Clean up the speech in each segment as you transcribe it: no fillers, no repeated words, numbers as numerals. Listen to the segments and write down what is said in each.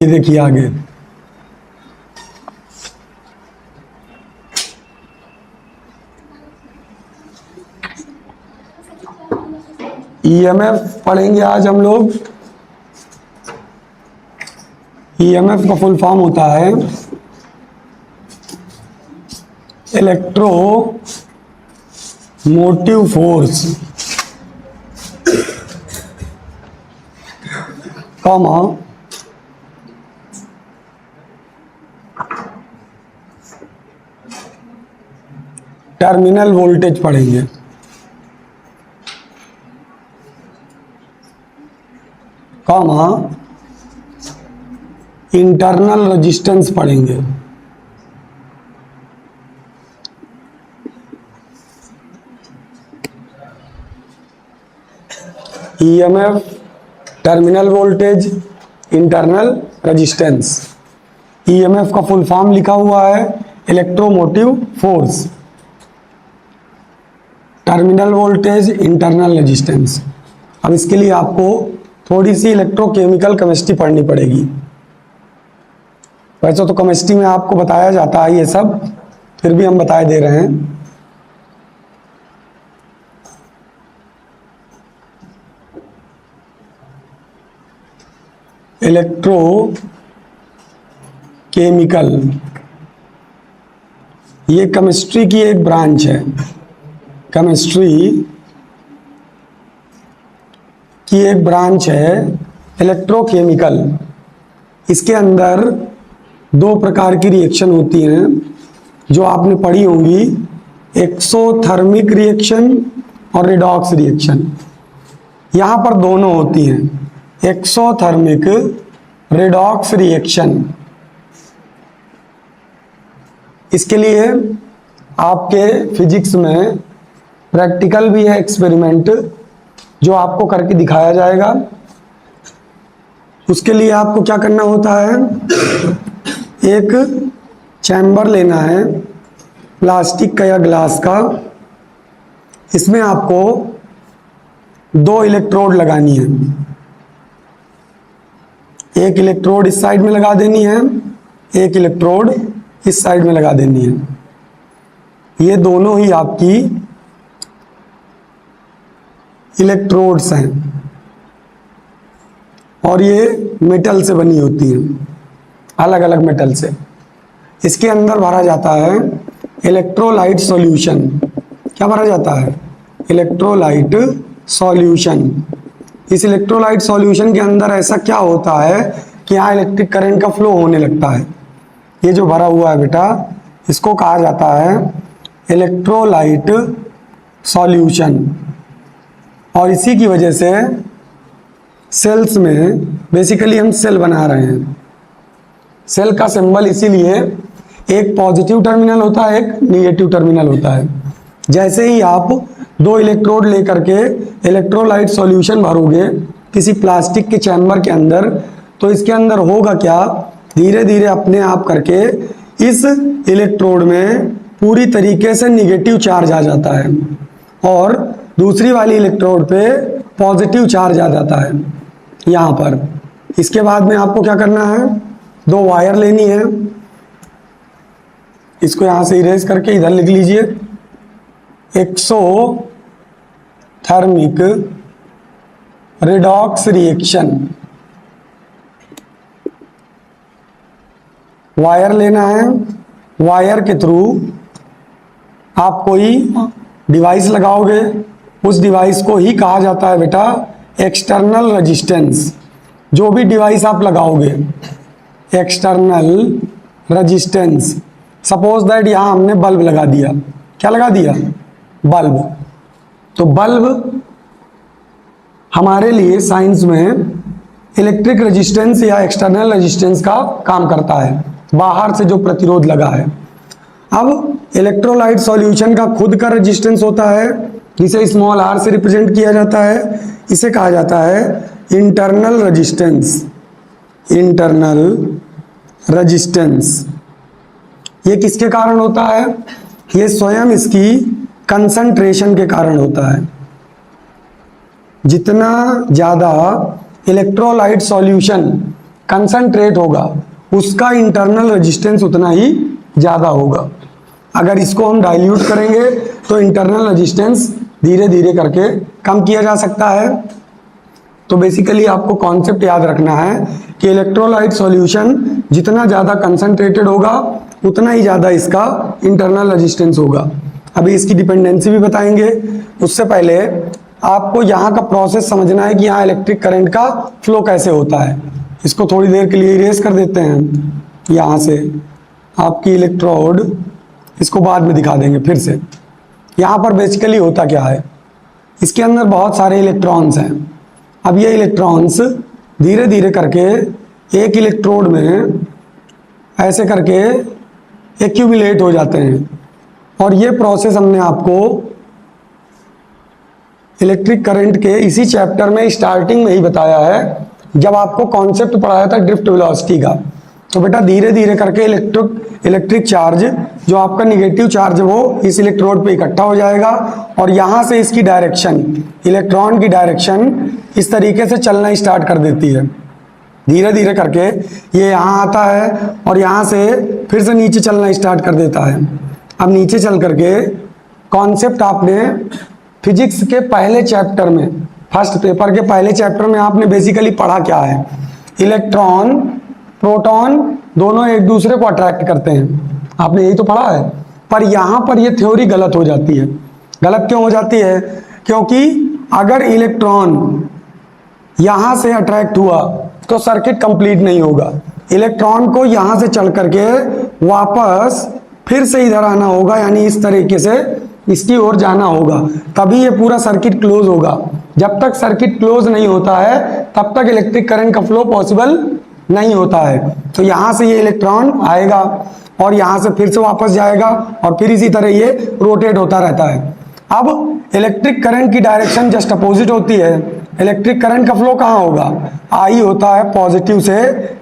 ये देखिए आगे, ईएमएफ पढ़ेंगे आज हम लोग। ईएमएफ का फुल फॉर्म होता है electro motive force, comma terminal voltage पढ़ेंगे। कॉमा इंटरनल रेजिस्टेंस पढ़ेंगे। EMF, terminal voltage, internal resistance. EMF का फुल फॉर्म लिखा हुआ है electromotive force, terminal voltage, internal resistance. अब इसके लिए आपको थोड़ी सी इलेक्ट्रोकेमिकल केमिस्ट्री पढ़नी पड़ेगी। वैसे तो केमिस्ट्री में आपको बताया जाता है ये सब, फिर भी हम बताए दे रहे हैं। इलेक्ट्रो केमिकल ये केमिस्ट्री की एक ब्रांच है। केमिस्ट्री की एक ब्रांच है इलेक्ट्रोकेमिकल। इसके अंदर दो प्रकार की रिएक्शन होती हैं जो आपने पढ़ी होंगी, एक्सोथर्मिक रिएक्शन और रिडॉक्स रिएक्शन। यहाँ पर दोनों होती हैं, एक्सोथर्मिक, रिडॉक्स रिएक्शन। इसके लिए आपके फिजिक्स में प्रैक्टिकल भी है, एक्सपेरिमेंट जो आपको करके दिखाया जाएगा। उसके लिए आपको क्या करना होता है, एक चैम्बर लेना है प्लास्टिक का या ग्लास का। इसमें आपको दो इलेक्ट्रोड लगानी है, एक इलेक्ट्रोड इस साइड में लगा देनी है, एक इलेक्ट्रोड इस साइड में लगा देनी है। ये दोनों ही आपकी इलेक्ट्रोड्स हैं और ये मेटल से बनी होती हैं, अलग अलग मेटल से। इसके अंदर भरा जाता है इलेक्ट्रोलाइट सॉल्यूशन। क्या भरा जाता है, इलेक्ट्रोलाइट सॉल्यूशन। इस इलेक्ट्रोलाइट सॉल्यूशन के अंदर ऐसा क्या होता है कि यहाँ इलेक्ट्रिक करंट का फ्लो होने लगता है। ये जो भरा हुआ है बेटा, इसको कहा जाता है इलेक्ट्रोलाइट सॉल्यूशन। और इसी की वजह से सेल्स में, बेसिकली हम सेल बना रहे हैं, सेल का सिंबल इसीलिए एक पॉजिटिव टर्मिनल होता है, एक निगेटिव टर्मिनल होता है। जैसे ही आप दो इलेक्ट्रोड लेकर के इलेक्ट्रोलाइट सॉल्यूशन भरोगे किसी प्लास्टिक के चैम्बर के अंदर, तो इसके अंदर होगा क्या, धीरे धीरे अपने आप करके इस इलेक्ट्रोड में पूरी तरीके से निगेटिव चार्ज आ जाता है और दूसरी वाली इलेक्ट्रोड पे पॉजिटिव चार्ज आ जाता है यहाँ पर। इसके बाद में आपको क्या करना है, दो वायर लेनी है। इसको यहाँ से इरेज करके इधर लिख लीजिए, एक्सोथर्मिक रिडॉक्स रिएक्शन। वायर लेना है, वायर के थ्रू आप कोई डिवाइस लगाओगे, उस डिवाइस को ही कहा जाता है बेटा एक्सटर्नल रेजिस्टेंस। जो भी डिवाइस आप लगाओगे, एक्सटर्नल रेजिस्टेंस। सपोज दैट यहाँ हमने बल्ब लगा दिया। क्या लगा दिया, बल्ब। तो बल्ब हमारे लिए साइंस में इलेक्ट्रिक रेजिस्टेंस या एक्सटर्नल रेजिस्टेंस का काम करता है, बाहर से जो प्रतिरोध लगा है। अब इलेक्ट्रोलाइट सॉल्यूशन का खुद का रेजिस्टेंस होता है, जिसे स्मॉल आर से रिप्रेजेंट किया जाता है। इसे कहा जाता है इंटरनल रेजिस्टेंस। इंटरनल रेजिस्टेंस ये किसके कारण होता है, ये स्वयं इसकी कंसंट्रेशन के कारण होता है। जितना ज़्यादा इलेक्ट्रोलाइट सॉल्यूशन कंसंट्रेट होगा उसका इंटरनल रेजिस्टेंस उतना ही ज़्यादा होगा। अगर इसको हम डाइल्यूट करेंगे तो इंटरनल रेजिस्टेंस धीरे धीरे करके कम किया जा सकता है। तो बेसिकली आपको कॉन्सेप्ट याद रखना है कि इलेक्ट्रोलाइट सॉल्यूशन जितना ज़्यादा कंसंट्रेटेड होगा उतना ही ज़्यादा इसका इंटरनल रेजिस्टेंस होगा। अभी इसकी डिपेंडेंसी भी बताएंगे, उससे पहले आपको यहाँ का प्रोसेस समझना है कि यहाँ इलेक्ट्रिक करंट का फ्लो कैसे होता है। इसको थोड़ी देर के लिए इरेज कर देते हैं यहाँ से, आपकी इलेक्ट्रोड, इसको बाद में दिखा देंगे फिर से। यहाँ पर बेसिकली होता क्या है, इसके अंदर बहुत सारे इलेक्ट्रॉन्स हैं। अब ये इलेक्ट्रॉन्स धीरे धीरे करके एक इलेक्ट्रोड में ऐसे करके एक्यूमुलेट हो जाते हैं, और ये प्रोसेस हमने आपको इलेक्ट्रिक करंट के इसी चैप्टर में स्टार्टिंग में ही बताया है, जब आपको कॉन्सेप्ट पढ़ाया था ड्रिफ्ट वेलोसिटी का। तो बेटा धीरे धीरे करके इलेक्ट्रिक चार्ज, जो आपका निगेटिव चार्ज है, वो इस इलेक्ट्रोड पे इकट्ठा हो जाएगा, और यहाँ से इसकी डायरेक्शन, इलेक्ट्रॉन की डायरेक्शन इस तरीके से चलना स्टार्ट कर देती है। धीरे धीरे करके ये यहाँ आता है और यहाँ से फिर से नीचे चलना स्टार्ट कर देता है। अब नीचे चल करके कॉन्सेप्ट आपने फिजिक्स के पहले चैप्टर में, फर्स्ट पेपर के पहले चैप्टर में आपने बेसिकली पढ़ा क्या है, इलेक्ट्रॉन प्रोटॉन दोनों एक दूसरे को अट्रैक्ट करते हैं, आपने यही तो पढ़ा है। पर यहाँ पर ये थ्योरी गलत हो जाती है। गलत क्यों हो जाती है? क्योंकि अगर इलेक्ट्रॉन यहाँ से अट्रैक्ट हुआ तो सर्किट कंप्लीट नहीं होगा। इलेक्ट्रॉन को यहाँ से चल करके वापस फिर से इधर आना होगा, यानी इस तरीके से इसकी ओर जाना होगा, तभी ये पूरा सर्किट क्लोज होगा। जब तक सर्किट क्लोज नहीं होता है तब तक इलेक्ट्रिक करंट का फ्लो पॉसिबल नहीं होता है। तो यहाँ से ये इलेक्ट्रॉन आएगा और यहाँ से फिर से वापस जाएगा, और फिर इसी तरह ये रोटेट होता रहता है। अब इलेक्ट्रिक करंट की डायरेक्शन जस्ट अपोजिट होती है। इलेक्ट्रिक करंट का फ्लो कहाँ होगा? आई होता है पॉजिटिव से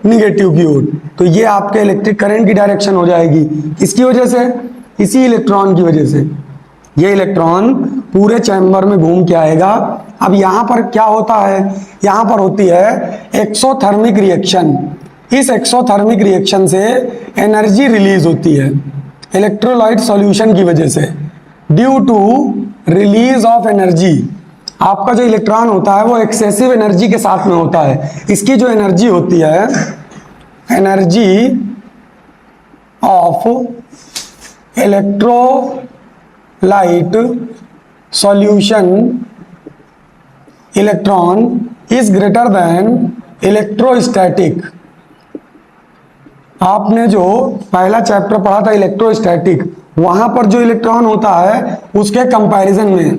निगेटिव की ओर। तो ये आपके इलेक्ट्रिक करंट की डायरेक्शन हो जाएगी। किसकी वजह से? इसी इलेक्ट्रॉन की वजह से। ये इलेक्ट्रॉन पूरे चैम्बर में घूम के आएगा। अब यहाँ पर क्या होता है? यहाँ पर होती है एक्सोथर्मिक रिएक्शन। इस एक्सोथर्मिक रिएक्शन से एनर्जी रिलीज होती है इलेक्ट्रोलाइट सॉल्यूशन की वजह से। Due to release of energy, आपका जो इलेक्ट्रॉन होता है वो एक्सेसिव एनर्जी के साथ में होता है। इसकी जो एनर्जी होती है, energy of electrolyte solution electron is greater than electrostatic. आपने जो पहला चैप्टर पढ़ा था इलेक्ट्रोस्टैटिक, वहां पर जो इलेक्ट्रॉन होता है उसके कंपैरिजन में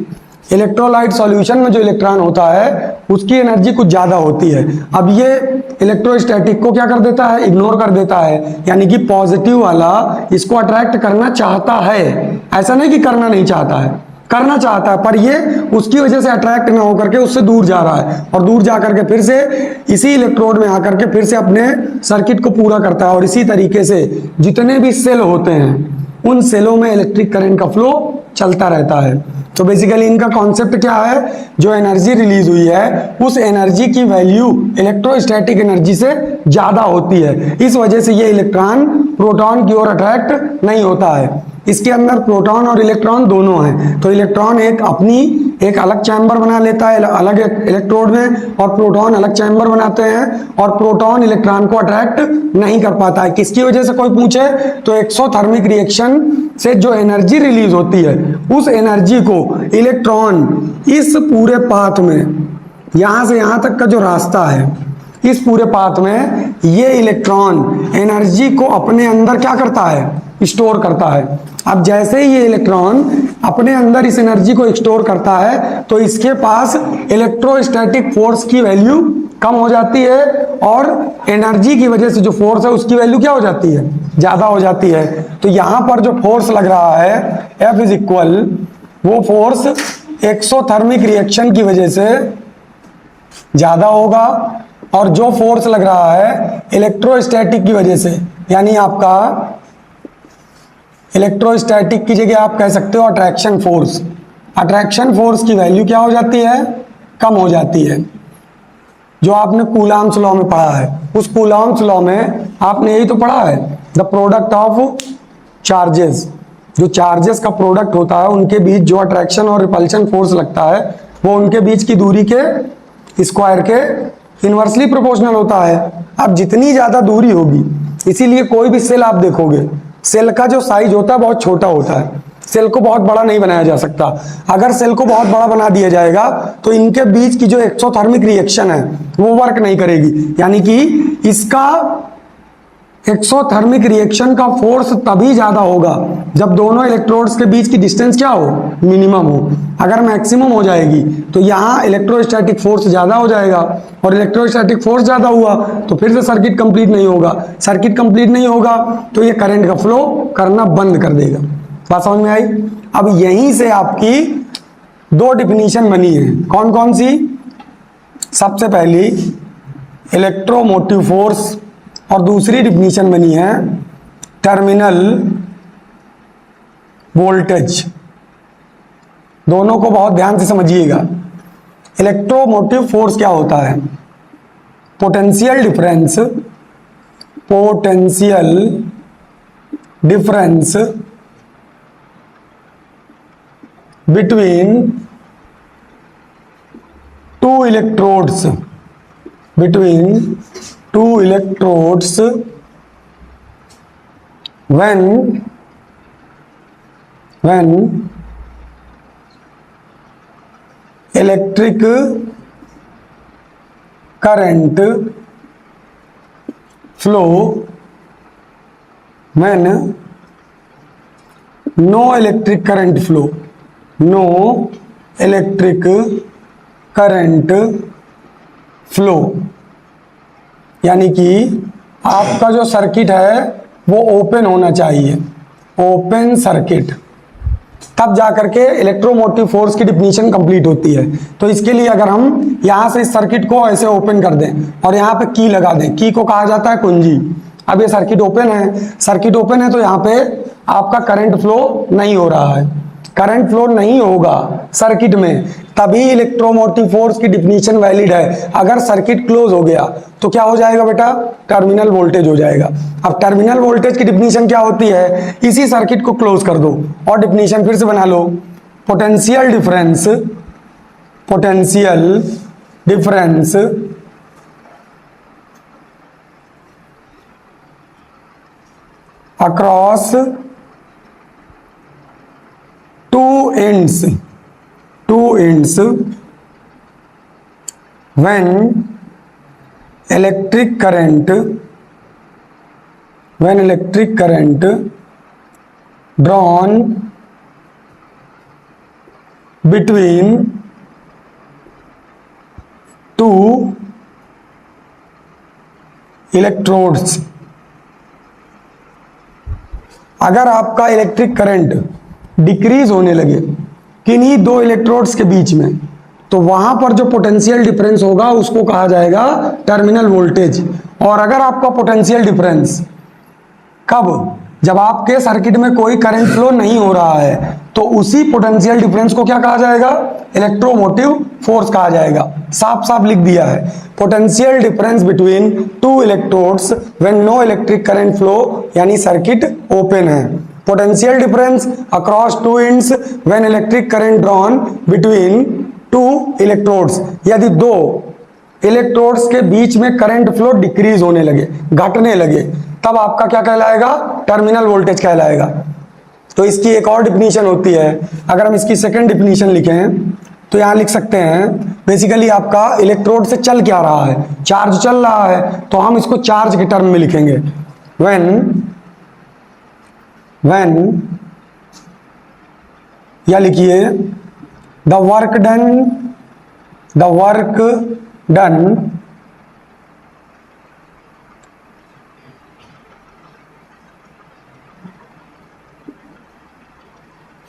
इलेक्ट्रोलाइट सॉल्यूशन में जो इलेक्ट्रॉन होता है उसकी एनर्जी कुछ ज़्यादा होती है। अब ये इलेक्ट्रोस्टैटिक को क्या कर देता है? इग्नोर कर देता है, यानी कि पॉजिटिव वाला इसको अट्रैक्ट करना चाहता है। ऐसा नहीं कि करना नहीं चाहता है, करना चाहता है, पर ये उसकी वजह से अट्रैक्ट ना होकर के उससे दूर जा रहा है, और दूर जा करके फिर से इसी इलेक्ट्रोड में आकर के फिर से अपने सर्किट को पूरा करता है। और इसी तरीके से जितने भी सेल होते हैं उन सेलों में इलेक्ट्रिक करंट का फ्लो चलता रहता है। तो बेसिकली इनका कॉन्सेप्ट क्या है? जो एनर्जी रिलीज हुई है उस एनर्जी की वैल्यू इलेक्ट्रोस्टैटिक एनर्जी से ज्यादा होती है। इस वजह से ये इलेक्ट्रॉन प्रोटॉन की ओर अट्रैक्ट नहीं होता है। इसके अंदर प्रोटॉन और इलेक्ट्रॉन दोनों हैं। तो इलेक्ट्रॉन एक अलग चैम्बर बना लेता है अलग इलेक्ट्रोड में, और प्रोटॉन अलग चैम्बर बनाते हैं, और प्रोटॉन इलेक्ट्रॉन को अट्रैक्ट नहीं कर पाता है। किसकी वजह से कोई पूछे तो एक्सोथर्मिक रिएक्शन से जो एनर्जी रिलीज होती है उस एनर्जी को इलेक्ट्रॉन इस पूरे पाथ में, यहां से यहां तक का जो रास्ता है, इस पूरे पाथ में ये इलेक्ट्रॉन एनर्जी को अपने अंदर क्या करता है? स्टोर करता है। अब जैसे ही ये इलेक्ट्रॉन अपने अंदर इस एनर्जी को स्टोर करता है तो इसके पास इलेक्ट्रोस्टैटिक फोर्स की वैल्यू कम हो जाती है, और एनर्जी की वजह से जो फोर्स है उसकी वैल्यू क्या हो जाती है? ज्यादा हो जाती है। तो यहां पर जो फोर्स लग रहा है F इज इक्वल, वो फोर्स एक्सोथर्मिक रिएक्शन की वजह से ज्यादा होगा, और जो फोर्स लग रहा है इलेक्ट्रोस्टैटिक की वजह से, यानी आपका इलेक्ट्रोस्टैटिक की जगह आप कह सकते हो अट्रैक्शन फोर्स। अट्रैक्शन फोर्स की वैल्यू क्या हो जाती है? कम हो जाती है। जो आपने कूलाम्स लॉ में पढ़ा है, उस कूलाम्स लॉ में आपने यही तो पढ़ा है, द प्रोडक्ट ऑफ चार्जेस, जो चार्जेस का प्रोडक्ट होता है उनके बीच जो अट्रैक्शन और रिपल्शन फोर्स लगता है वो उनके बीच की दूरी के स्क्वायर के इनवर्सली प्रोपोर्शनल होता है। अब जितनी ज्यादा दूरी होगी, इसीलिए कोई भी सेल आप देखोगे, सेल का जो साइज होता है बहुत छोटा होता है, सेल को बहुत बड़ा नहीं बनाया जा सकता। अगर सेल को बहुत बड़ा बना दिया जाएगा तो इनके बीच की जो एक्सोथर्मिक रिएक्शन है वो वर्क नहीं करेगी, यानी कि इसका एक्सोथर्मिक रिएक्शन का फोर्स तभी ज्यादा होगा जब दोनों इलेक्ट्रोड्स के बीच की डिस्टेंस क्या हो, मिनिमम हो। अगर मैक्सिमम हो जाएगी तो यहाँ इलेक्ट्रोस्टैटिक फोर्स ज्यादा हो जाएगा, और इलेक्ट्रोस्टैटिक फोर्स ज्यादा हुआ तो फिर से सर्किट कंप्लीट नहीं होगा, सर्किट कंप्लीट नहीं होगा तो ये करंट का फ्लो करना बंद कर देगा। बात समझ में आई? अब यहीं से आपकी दो डिफिनीशन बनी है, कौन कौन सी? सबसे पहली इलेक्ट्रोमोटिव फोर्स, और दूसरी डिफिनीशन बनी है टर्मिनल वोल्टेज। दोनों को बहुत ध्यान से समझिएगा। इलेक्ट्रोमोटिव फोर्स क्या होता है? Potential difference, potential difference between two electrodes, between two electrodes when electric current flow, when no electric current flow, no electric current flow, यानी कि आपका जो सर्किट है वो ओपन होना चाहिए, ओपन सर्किट, तब जाकर के इलेक्ट्रोमोटिव फोर्स की डिफिनीशन कंप्लीट होती है। तो इसके लिए अगर हम यहां से इस सर्किट को ऐसे ओपन कर दें और यहां पे की लगा दें, की को कहा जाता है कुंजी। अब ये सर्किट ओपन है, सर्किट ओपन है तो यहाँ पे आपका करंट फ्लो नहीं हो रहा है, करंट फ्लो नहीं होगा सर्किट में, तभी इलेक्ट्रोमोटिव फोर्स की डिफिनीशन वैलिड है। अगर सर्किट क्लोज हो गया तो क्या हो जाएगा बेटा? टर्मिनल वोल्टेज हो जाएगा। अब टर्मिनल वोल्टेज की डिफिनीशन क्या होती है? इसी सर्किट को क्लोज कर दो और डिफिनीशन फिर से बना लो, potential difference, potential difference across two ends when electric current drawn between two electrodes। अगर आपका इलेक्ट्रिक करंट डिक्रीज होने लगे किन्हीं दो इलेक्ट्रोड्स के बीच में, तो वहां पर जो पोटेंशियल डिफरेंस होगा उसको कहा जाएगा टर्मिनल वोल्टेज। और अगर आपका पोटेंशियल डिफरेंस कब? जब आपके सर्किट में कोई करंट फ्लो नहीं हो रहा है, तो उसी पोटेंशियल डिफरेंस को क्या कहा जाएगा? इलेक्ट्रोमोटिव फोर्स कहा जाएगा। साफ साफ लिख दिया है, potential difference between two electrodes when no electric current flow, यानी सर्किट ओपन है। Potential difference across two ends when electric current drawn between two electrodes, यदि दो इलेक्ट्रोड्स के बीच में करंट फ्लो डिक्रीज होने लगे, घटने लगे, तब आपका क्या कहलाएगा? टर्मिनल वोल्टेज कहलाएगा। तो इसकी एक और डिफिनीशन होती है। अगर हम इसकी सेकंड डिफिनीशन लिखें तो यहां लिख सकते हैं, बेसिकली आपका इलेक्ट्रोड से चल क्या रहा है? चार्ज चल रहा है, तो हम इसको चार्ज के टर्म में लिखेंगे। when या लिखिए the work done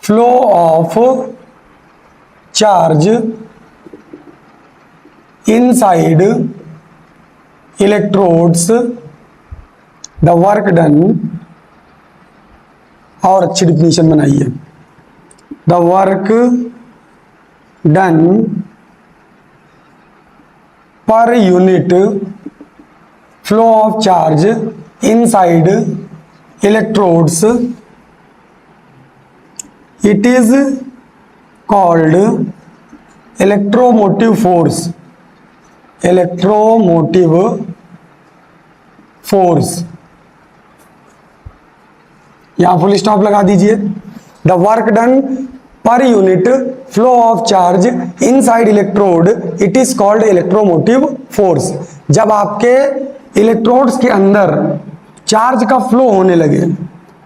flow of charge inside electrodes, the work done, और अच्छी डिफिनीशन बनाइए, the work done per unit flow of charge inside electrodes, it is called electromotive force, electromotive force. यहां full stop लगा दीजिए। The work done per unit flow of charge inside electrode, it is called electromotive force. जब आपके electrodes के अंदर charge का flow होने लगे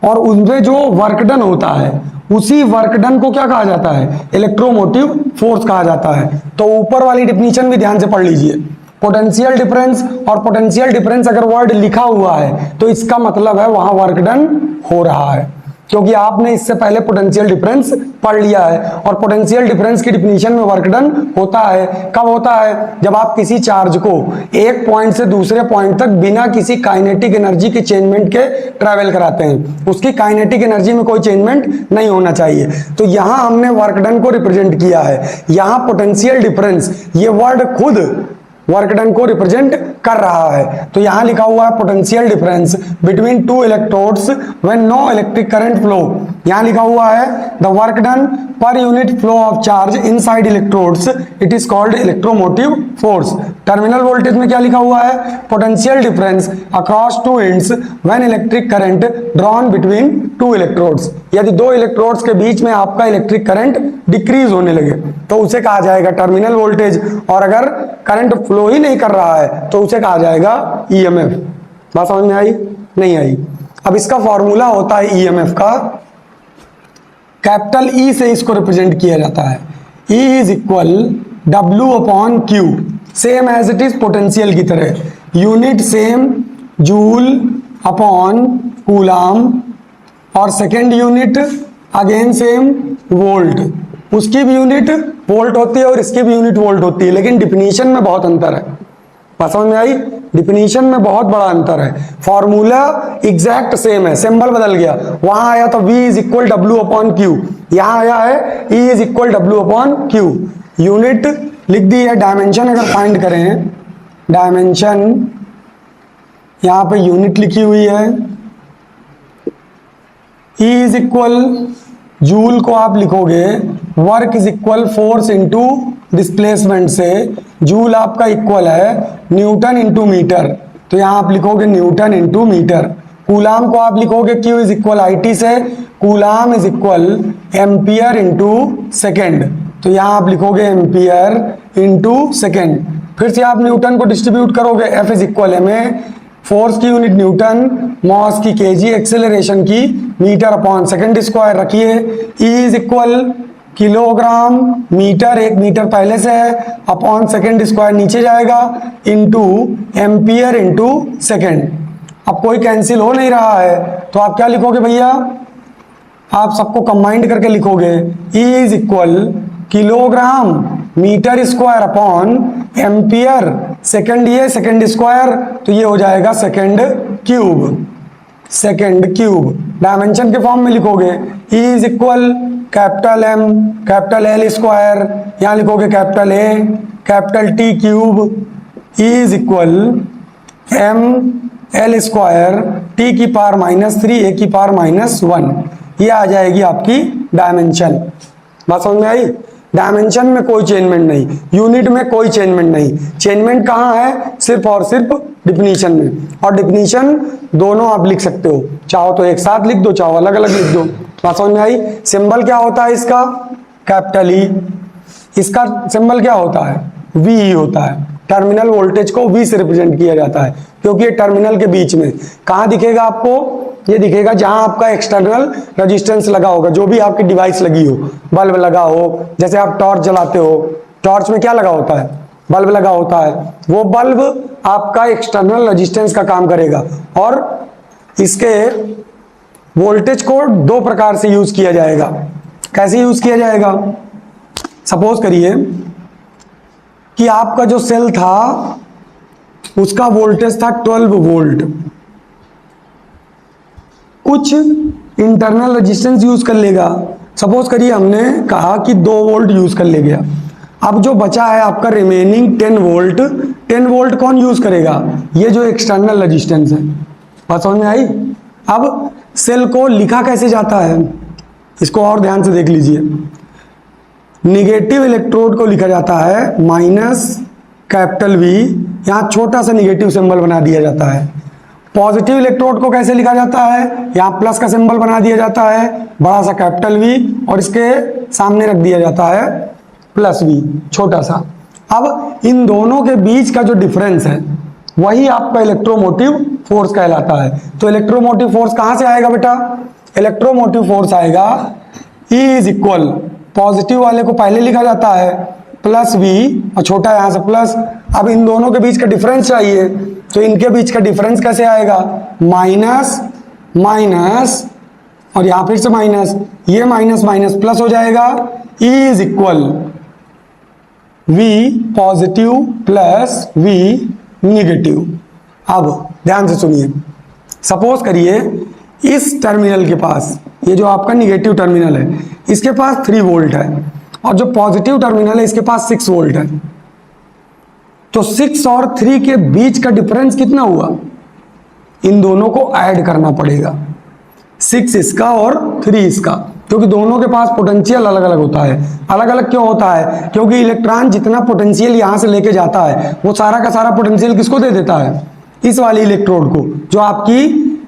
और उनमें जो वर्क डन होता है, उसी वर्क डन को क्या कहा जाता है? इलेक्ट्रोमोटिव फोर्स कहा जाता है। तो ऊपर वाली डिफिनीशन भी ध्यान से पढ़ लीजिए। पोटेंशियल डिफरेंस, और पोटेंशियल डिफरेंस अगर वर्ड लिखा हुआ है तो इसका मतलब है वहां वर्क डन हो रहा है, क्योंकि आपने इससे पहले पोटेंशियल डिफरेंस पढ़ लिया है। और पोटेंशियल डिफरेंस की डिफिनीशन में वर्क डन होता है। कब होता है? जब आप किसी चार्ज को एक पॉइंट से दूसरे पॉइंट तक बिना किसी काइनेटिक एनर्जी के चेंजमेंट के ट्रेवल कराते हैं। उसकी काइनेटिक एनर्जी में कोई चेंजमेंट नहीं होना चाहिए। तो यहां हमने वर्क डन को रिप्रेजेंट किया है। यहां पोटेंशियल डिफरेंस, ये वर्ड खुद वर्क डन को रिप्रेजेंट कर रहा है। तो यहां लिखा हुआ है potential difference between two electrodes when no electric current flow. यहां लिखा हुआ है the work done per unit flow of charge inside electrodes, it is called electromotive force. Terminal voltage में क्या लिखा हुआ है? Potential difference across two ends when electric current drawn between two electrodes. यदि दो इलेक्ट्रोड्स के बीच में आपका इलेक्ट्रिक करंट डिक्रीज होने लगे तो उसे कहा जाएगा टर्मिनल वोल्टेज, और अगर करंट फ्लो ही नहीं कर रहा है तो उसे कहा जाएगा ईएमएफ। बात समझ में आई? नहीं आई? अब इसका फॉर्मूला होता है ईएमएफ का, कैपिटल ई से इसको रिप्रेजेंट किया जाता है। E is equal W upon Q, same as it is potential की तरह, unit same joule upon coulomb, और second unit again same volt. उसकी भी यूनिट वोल्ट होती है और इसकी भी यूनिट वोल्ट होती है, लेकिन डिफिनीशन में बहुत अंतर है। बात समझ में आई? डिफिनीशन में बहुत बड़ा अंतर है। फॉर्मूला एग्जैक्ट सेम है, सिंबल बदल गया। वहां आया तो V is equal W upon Q, यहां आया है E is equal W upon Q. Unit लिख दी है। डायमेंशन अगर फाइंड करें, डायमेंशन यहां पे यूनिट लिखी हुई है, E इज इक्वल जूल को आप लिखोगे work is equal force into displacement से, जूल आपका इक्वल है न्यूटन इंटू मीटर, तो यहां आप लिखोगे न्यूटन इंटू मीटर। कूलाम को आप लिखोगे Q इज इक्वल IT से, coulomb is equal ampere into second, तो यहां आप लिखोगे एम्पियर इंटू सेकेंड। फिर से आप न्यूटन को डिस्ट्रीब्यूट करोगे, F is equal MA, force की यूनिट न्यूटन, मॉस की केजी, एक्सेलरेशन की मीटर अपॉन सेकंड स्क्वायर रखिए। E is equal kilogram metre, एक मीटर पहले से है, अपॉन सेकंड स्क्वायर नीचे जाएगा, इंटू एम्पियर इंटू सेकंड। अब कोई कैंसिल हो नहीं रहा है तो आप क्या लिखोगे भैया? आप सबको कंबाइंड करके लिखोगे E is equal kilogram metre square upon ampere, second ये सेकंड स्क्वायर, तो ये हो जाएगा second cube, second cube. Dimension के फॉर्म में लिखोगे E is equal capital M capital L square, यहां लिखोगे capital A capital T cube, E is equal M L square T की पावर -3 A की पावर -1, ये आ जाएगी आपकी डायमेंशन। बात समझ में आई? डायमेंशन में कोई चेंजमेंट नहीं, यूनिट में कोई चेंजमेंट नहीं। चेंजमेंट कहाँ है? सिर्फ और सिर्फ डिफिनीशन में। और डिफिनीशन दोनों आप लिख सकते हो, चाहो तो एक साथ लिख दो, चाहो अलग अलग लिख दो। बात समझ में आई? सिंबल क्या होता है इसका? Capital E. इसका सिंबल क्या होता है? वी होता है। टर्मिनल वोल्टेज को वी से रिप्रेजेंट किया जाता है, क्योंकि ये टर्मिनल के बीच में। कहाँ दिखेगा आपको? ये दिखेगा जहां आपका एक्सटर्नल रेजिस्टेंस लगा होगा, जो भी आपकी डिवाइस लगी हो, बल्ब लगा हो, जैसे आप टॉर्च जलाते हो, टॉर्च में क्या लगा होता है? बल्ब लगा होता है। वो बल्ब आपका एक्सटर्नल रेजिस्टेंस का काम करेगा। और इसके वोल्टेज को दो प्रकार से यूज किया जाएगा। कैसे यूज किया जाएगा? सपोज करिए कि आपका जो सेल था उसका वोल्टेज था 12 वोल्ट, कुछ इंटरनल रेजिस्टेंस यूज कर लेगा। सपोज करिए हमने कहा कि 2 वोल्ट यूज कर ले गया। अब जो बचा है आपका रिमेनिंग 10 वोल्ट 10 वोल्ट कौन यूज करेगा? ये जो एक्सटर्नल रेजिस्टेंस है। बात समझ में आई? अब सेल को लिखा कैसे जाता है, इसको और ध्यान से देख लीजिए। निगेटिव इलेक्ट्रोड को लिखा जाता है माइनस कैपिटल वी, यहां छोटा सा निगेटिव सिंबल बना दिया जाता है। पॉजिटिव इलेक्ट्रोड को कैसे लिखा जाता है? यहां प्लस का सिंबल बना दिया जाता है, बड़ा सा कैपिटल वी, और इसके सामने रख दिया जाता है प्लस वी, छोटा सा। अब इन दोनों के बीच का जो डिफरेंस है वही आपका इलेक्ट्रोमोटिव फोर्स कहलाता है। तो इलेक्ट्रोमोटिव फोर्स कहां से आएगा बेटा? इलेक्ट्रोमोटिव फोर्स आएगा E इज इक्वल, पॉजिटिव वाले को पहले लिखा जाता है प्लस वी, और छोटा यहां से प्लस। अब इन दोनों के बीच का डिफरेंस चाहिए, तो इनके बीच का डिफरेंस कैसे आएगा? माइनस माइनस, और यहां फिर से माइनस, ये माइनस माइनस प्लस हो जाएगा। E is equal V positive plus V negative. अब ध्यान से सुनिए, सपोज करिए इस टर्मिनल के पास, ये जो आपका निगेटिव टर्मिनल है, इसके पास 3 वोल्ट है, और जो पॉजिटिव टर्मिनल है इसके पास 6 वोल्ट है। तो 6 और 3 के बीच का डिफरेंस कितना हुआ? इन दोनों को ऐड करना पड़ेगा, 6 इसका और 3 इसका, क्योंकि दोनों के पास पोटेंशियल अलग अलग होता है। अलग अलग क्यों होता है? क्योंकि इलेक्ट्रॉन जितना पोटेंशियल यहां से लेके जाता है वो सारा का सारा पोटेंशियल किसको दे देता है? इस वाली इलेक्ट्रोड को, जो आपकी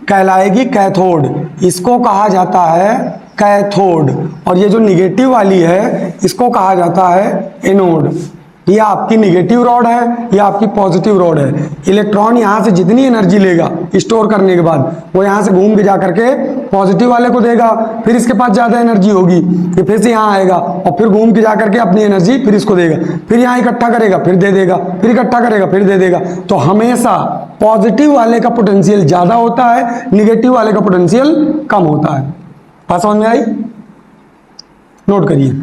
कहलाएगी कैथोड। इसको कहा जाता है कैथोड, और ये जो निगेटिव वाली है इसको कहा जाता है एनोड। ये आपकी निगेटिव रॉड है, ये आपकी पॉजिटिव रॉड है। इलेक्ट्रॉन यहां से जितनी एनर्जी लेगा स्टोर करने के बाद, वो यहां से घूम के जा करके पॉजिटिव वाले को देगा, फिर इसके पास ज्यादा एनर्जी होगी, ये फिर से यहां आएगा और फिर घूम के जा करके अपनी एनर्जी फिर इसको देगा, फिर यहां इकट्ठा करेगा, फिर दे देगा, फिर इकट्ठा करेगा, फिर दे देगा। तो हमेशा पॉजिटिव वाले का पोटेंशियल ज्यादा होता है, निगेटिव वाले का पोटेंशियल कम होता है। बात समझ में आई? नोट करिए।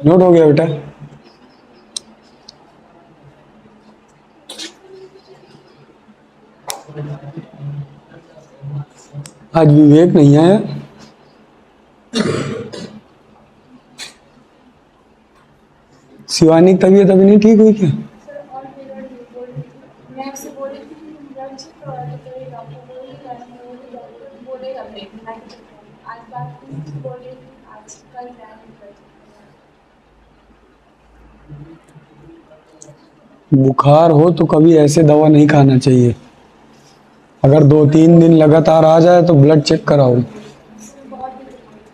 नोट हो गया बेटा? आज विवेक नहीं आया। शिवानी की तबीयत अभी नहीं ठीक हुई क्या? मैं आपसे बोल रही थी कि ब्लड चेक करवा लो, तो ये डॉक्टर बोलेगा बोलेगा भेजना ही चेक करना। आज बात की थी, बोल रही थी आज कल जाएंगे ब्लड चेक करवाने। बुखार हो तो कभी ऐसे दवा नहीं खाना चाहिए। अगर 2-3 दिन लगातार आ जाए तो ब्लड चेक कराओ। इसमें बहुत दिक्कत होती है।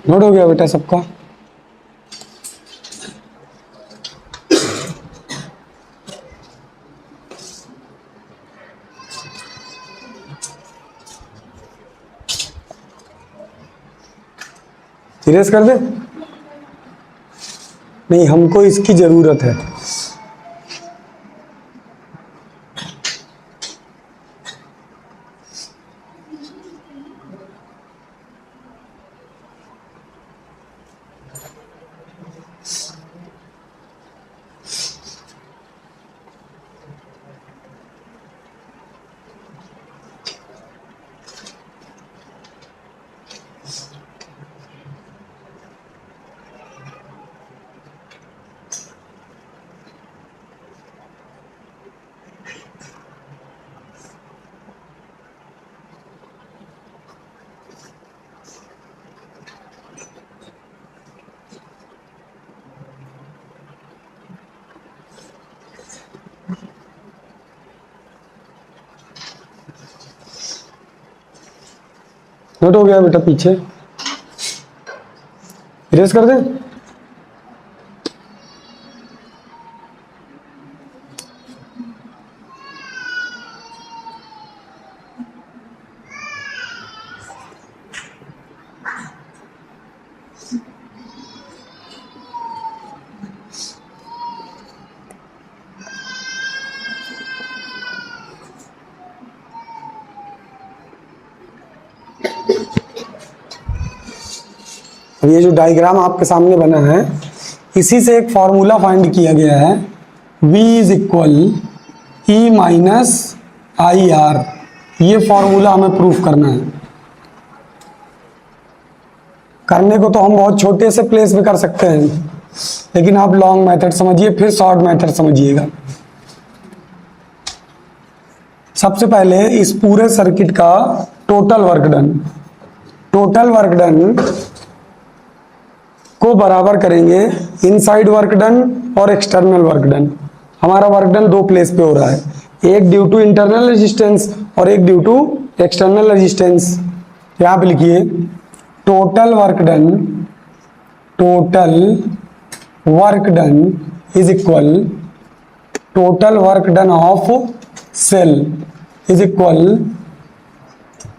नोट हो गया बेटा सबका? सीरियस कर दे? नहीं, हमको इसकी जरूरत है। नोट हो गया बेटा पीछे? इरेज कर दे? अब ये जो डायग्राम आपके सामने बना है, इसी से एक फॉर्मूला फाइंड किया गया है, V is equal E minus I R. ये फॉर्मूला हमें प्रूफ करना है। करने को तो हम बहुत छोटे से प्लेस में कर सकते हैं, लेकिन आप लॉन्ग मेथड समझिए फिर शॉर्ट मेथड समझिएगा। सबसे पहले इस पूरे सर्किट का टोटल वर्क डन को बराबर करेंगे इनसाइड वर्क डन और एक्सटर्नल वर्क डन। हमारा वर्क डन दो प्लेस पे हो रहा है, एक ड्यू टू इंटरनल रेजिस्टेंस और एक ड्यू टू एक्सटर्नल रेजिस्टेंस। यहां पे लिखिए total work done is equal total work done of cell is equal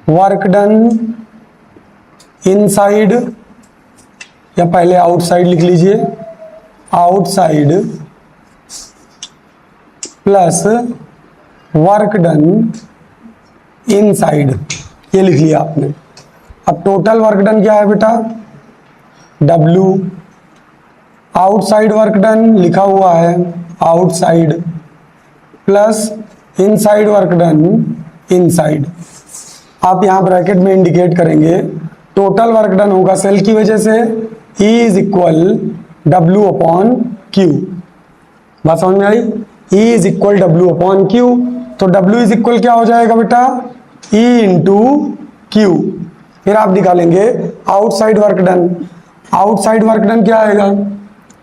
work done inside, या पहले आउटसाइड लिख लीजिए, outside plus work done inside, ये लिख लिया आपने। अब टोटल वर्क डन क्या है बेटा, W, आउटसाइड वर्क डन लिखा हुआ है outside plus inside work done inside. आप यहां ब्रैकेट में इंडिकेट करेंगे टोटल वर्क डन होगा सेल की वजह से E is equal W upon Q। बात समझ में आई? E is equal W upon Q, तो W इज इक्वल क्या हो जाएगा बेटा, E इंटू Q। फिर आप निकालेंगे outside work done. Outside work done क्या आएगा,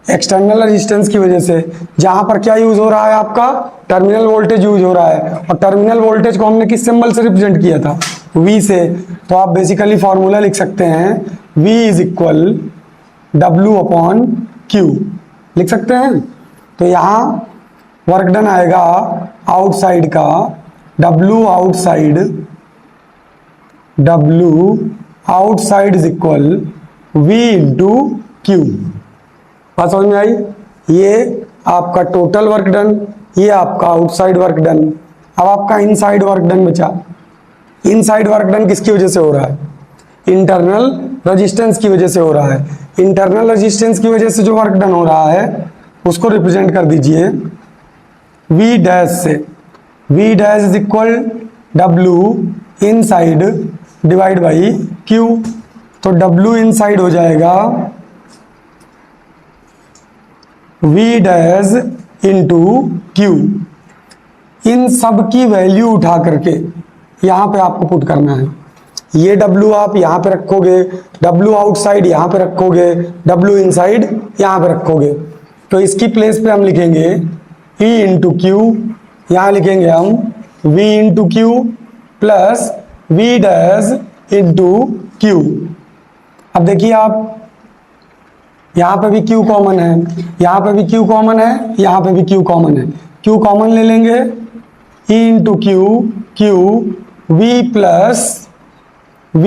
एक्सटर्नल रेजिस्टेंस की वजह से, जहां पर क्या यूज हो रहा है आपका, टर्मिनल वोल्टेज यूज हो रहा है, और टर्मिनल वोल्टेज को हमने किस सिंबल से रिप्रेजेंट किया था, V से। तो आप बेसिकली फॉर्मूला लिख सकते हैं V is equal W upon Q, लिख सकते हैं। तो यहाँ वर्क डन आएगा आउटसाइड का W outside is equal V into Q। बात समझ में आई? ये आपका टोटल वर्क डन, ये आपका आउटसाइड वर्क डन। अब आपका इनसाइड वर्क डन बचा। इनसाइड वर्क डन किसकी वजह से हो रहा है, इंटरनल रेजिस्टेंस की वजह से हो रहा है। इंटरनल रेजिस्टेंस की वजह से जो वर्क डन हो रहा है उसको रिप्रेजेंट कर दीजिए V डैश से। V dash is equal W inside divide by Q, तो W इनसाइड हो जाएगा V डैश इंटू Q। इन सब की वैल्यू उठा करके यहां पे आपको पुट करना है। ये W आप यहां पे रखोगे, W आउटसाइड यहां पे रखोगे, W इनसाइड यहां पे रखोगे। तो इसकी प्लेस पे हम लिखेंगे E इंटू Q, यहां लिखेंगे हम V into Q plus V dash into Q। अब देखिए आप, यहां पे भी Q कॉमन है, यहां पे भी Q कॉमन है, यहां पे भी Q कॉमन है। Q कॉमन ले लेंगे, E into Q V plus V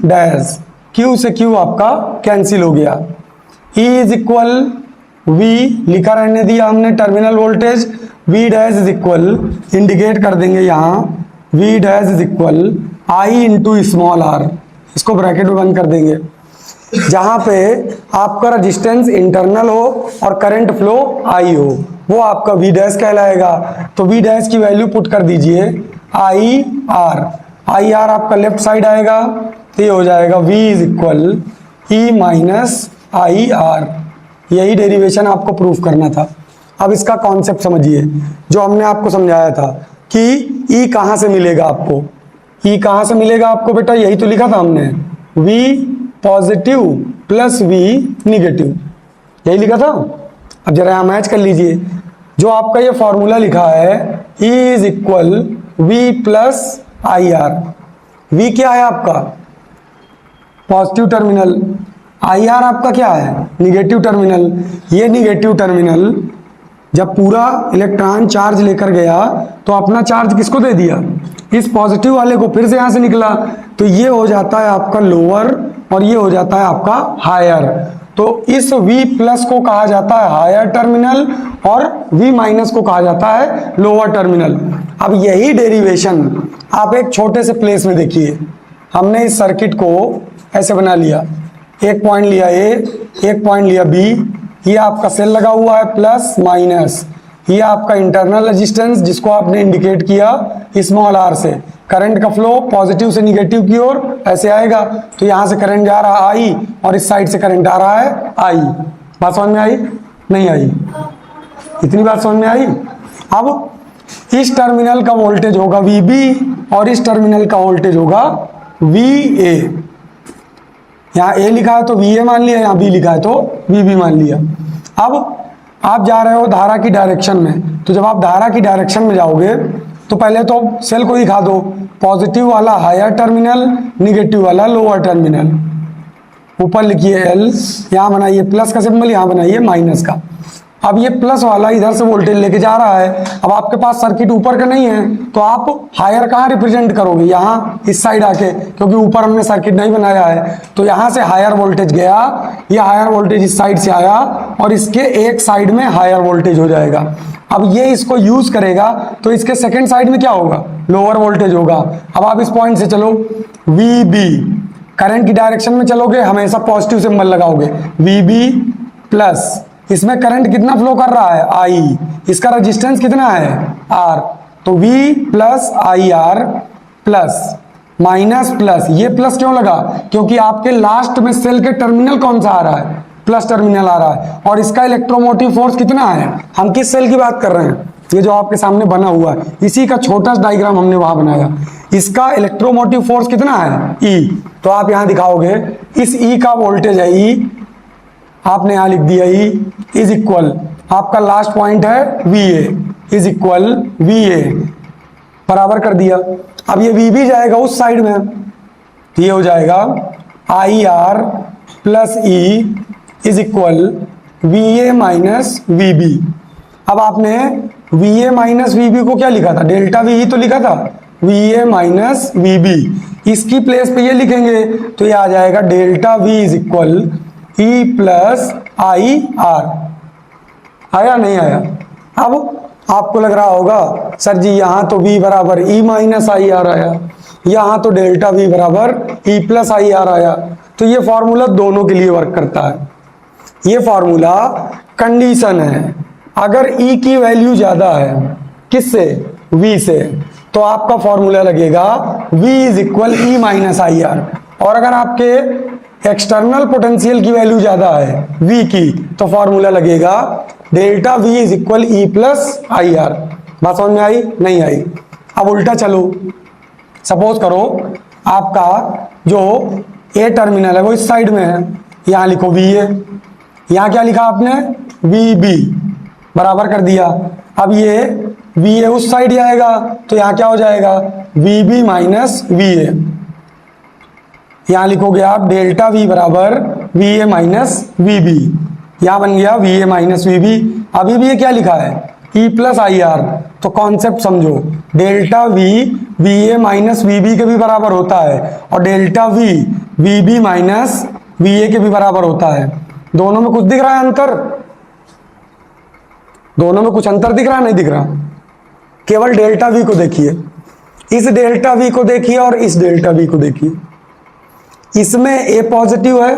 dash, Q से Q आपका कैंसिल हो गया। E इज इक्वल V लिखा रहने दिया हमने terminal voltage, V dash is equal, indicate कर देंगे यहाँ V dash is equal I into small r, इसको ब्रैकेट में बंद कर देंगे। जहां पे आपका रेजिस्टेंस इंटरनल हो और करंट फ्लो I हो, वो आपका V डैश कहलाएगा। तो V डैश की वैल्यू पुट कर दीजिए I R आपका लेफ्ट साइड आएगा, तो ये हो जाएगा V is equal E minus I R। यही डेरिवेशन आपको प्रूफ करना था। अब इसका कॉन्सेप्ट समझिए जो हमने आपको समझाया था कि E कहां से मिलेगा आपको, E कहां से मिलेगा आपको बेटा, यही तो लिखा था हमने, V positive plus V negative, यही लिखा था। अब जरा यहाँ मैच कर लीजिए, जो आपका ये फॉर्मूला लिखा है E is equal V plus I R. V क्या है आपका, पॉजिटिव टर्मिनल, आई आर आपका क्या है, निगेटिव टर्मिनल। ये निगेटिव टर्मिनल जब पूरा इलेक्ट्रॉन चार्ज लेकर गया तो अपना चार्ज किसको दे दिया, इस पॉजिटिव वाले को, फिर से यहां से निकला, तो ये हो जाता है आपका लोअर और ये हो जाता है आपका हायर। तो इस V प्लस को कहा जाता है हायर टर्मिनल और V माइनस को कहा जाता है लोअर टर्मिनल। अब यही डेरिवेशन आप एक छोटे से प्लेस में देखिए, हमने इस सर्किट को ऐसे बना लिया, एक पॉइंट लिया A, एक पॉइंट लिया B, ये आपका सेल लगा हुआ है प्लस माइनस, ये आपका इंटरनल रेजिस्टेंस जिसको आपने इंडिकेट किया स्मॉल r से, करंट का फ्लो पॉजिटिव से निगेटिव की ओर ऐसे आएगा, तो यहां से करंट जा रहा है आई और इस साइड से करंट आ रहा है आई। बात समझ में आई? नहीं आई? इतनी बात समझ में आई? अब इस टर्मिनल का वोल्टेज होगा VB और इस टर्मिनल का वोल्टेज होगा VA। यहाँ A लिखा है तो VA मान लिया, यहाँ B लिखा है तो VB मान लिया। अब आप जा रहे हो धारा की डायरेक्शन में, तो जब आप धारा की डायरेक्शन में जाओगे तो पहले तो सेल को दिखा दो, पॉजिटिव वाला हायर टर्मिनल, निगेटिव वाला लोअर टर्मिनल। ऊपर लिखिए L, यहाँ बनाइए प्लस का सिंबल, यहाँ बनाइए माइनस का। अब ये प्लस वाला इधर से वोल्टेज लेके जा रहा है। अब आपके पास सर्किट ऊपर का नहीं है, तो आप हायर कहाँ रिप्रेजेंट करोगे? यहाँ इस साइड आके, क्योंकि ऊपर हमने सर्किट नहीं बनाया है। तो यहाँ से हायर वोल्टेज गया, ये हायर वोल्टेज इस साइड से आया और इसके एक साइड में हायर वोल्टेज हो जाएगा। अब ये इसको यूज करेगा तो इसके सेकेंड साइड में क्या होगा? लोअर वोल्टेज होगा। अब आप इस पॉइंट से चलो, VB, करंट की डायरेक्शन में चलोगे हमेशा पॉजिटिव सिंबल लगाओगे, VB प्लस, इसमें करंट कितना फ्लो कर रहा है? I, इसका रेजिस्टेंस कितना है? R, तो V plus IR plus minus plus, ये प्लस क्यों लगा? क्योंकि आपके लास्ट में सेल के टर्मिनल कौन सा आ रहा है? प्लस टर्मिनल आ रहा है। और इसका इलेक्ट्रोमोटिव फोर्स कितना है? हम किस सेल की बात कर रहे हैं? ये जो आपके सामने बना हुआ है, इसी का छोटा सा डायग्राम हमने वहां बनाया। इसका इलेक्ट्रोमोटिव फोर्स कितना है? E, तो आप यहां दिखाओगे इस E का वोल्टेज है E, आपने यहां लिख दिया E इज इक्वल, आपका लास्ट पॉइंट है VA इज इक्वल VA, बराबर कर दिया। अब ये VB जाएगा उस साइड में, तो ये हो जाएगा IR plus E is equal VA minus VB। अब आपने VA माइनस VB को क्या लिखा था? डेल्टा V ही तो लिखा था, VA माइनस VB। इसकी प्लेस पे ये लिखेंगे तो ये आ जाएगा delta V is equal E plus IR। आया नहीं आया? अब आपको लग रहा होगा सर जी यहाँ तो V बराबर E माइनस IR आया, यहाँ तो डेल्टा V बराबर E प्लस IR आया। तो ये फॉर्मूला दोनों के लिए वर्क करता है। ये फॉर्मूला कंडीशन है, अगर E की वैल्यू ज्यादा है किससे? V से, तो आपका फॉर्मूला लगेगा V is equal E minus IR। और अगर आपके एक्सटर्नल पोटेंशियल की वैल्यू ज्यादा है V की, तो फॉर्मूला लगेगा delta V is equal E plus IR। बात समझ में आई? नहीं आई? अब उल्टा चलो, सपोज करो आपका जो A टर्मिनल है वो इस साइड में है, यहाँ लिखो VA, यहाँ क्या लिखा आपने? VB, बराबर कर दिया। अब ये VA उस साइड जाएगा तो यहाँ क्या हो जाएगा? VB minus VA। यहाँ लिखोगे आप डेल्टा V बराबर VA माइनस VB, यहाँ बन गया VA माइनस VB। अभी भी ये क्या लिखा है? E plus IR। तो कॉन्सेप्ट समझो, delta V VA minus VB के भी बराबर होता है और delta V VB minus VA के भी बराबर होता है। दोनों में कुछ दिख रहा है अंतर? दोनों में कुछ अंतर दिख रहा है? नहीं दिख रहा। केवल डेल्टा V को देखिए, इस डेल्टा V को देखिए और इस डेल्टा V को देखिए। इसमें A पॉजिटिव है,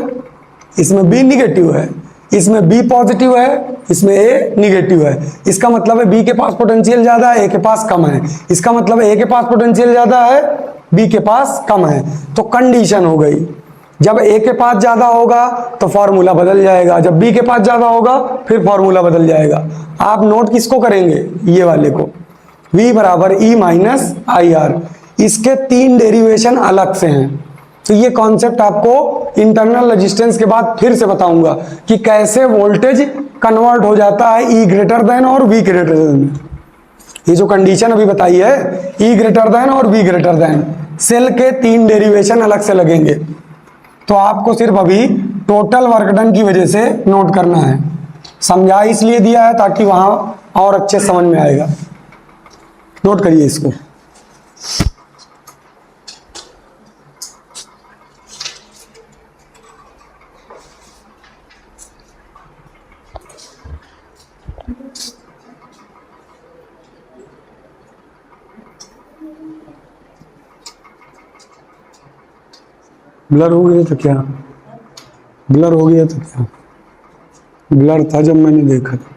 इसमें B निगेटिव है, इसमें B पॉजिटिव है, इसमें A निगेटिव है। इसका मतलब है B के पास पोटेंशियल ज्यादा है, A के पास कम है। इसका मतलब है A के पास पोटेंशियल ज्यादा है, B के पास कम है। तो कंडीशन हो गई, जब A के पास ज्यादा होगा तो फॉर्मूला बदल जाएगा, जब B के पास ज्यादा होगा फिर फॉर्मूला बदल जाएगा। आप नोट किसको करेंगे? ये वाले को, V बराबर E माइनस IR। इसके 3 डेरिवेशन अलग से हैं। तो ये कॉन्सेप्ट आपको इंटरनल रेजिस्टेंस के बाद फिर से बताऊंगा कि कैसे वोल्टेज कन्वर्ट हो जाता है E ग्रेटर देन और V ग्रेटर देन। ये जो कंडीशन अभी बताई है E ग्रेटर देन और V ग्रेटर देन, सेल के 3 डेरिवेशन अलग से लगेंगे। तो आपको सिर्फ अभी टोटल वर्क डन की वजह से नोट करना है। समझा इसलिए दिया है ताकि वहां और अच्छे समझ में आएगा। नोट करिए इसको। ब्लर हो गया तो क्या? ब्लर हो गया तो क्या? ब्लर था जब मैंने देखा था।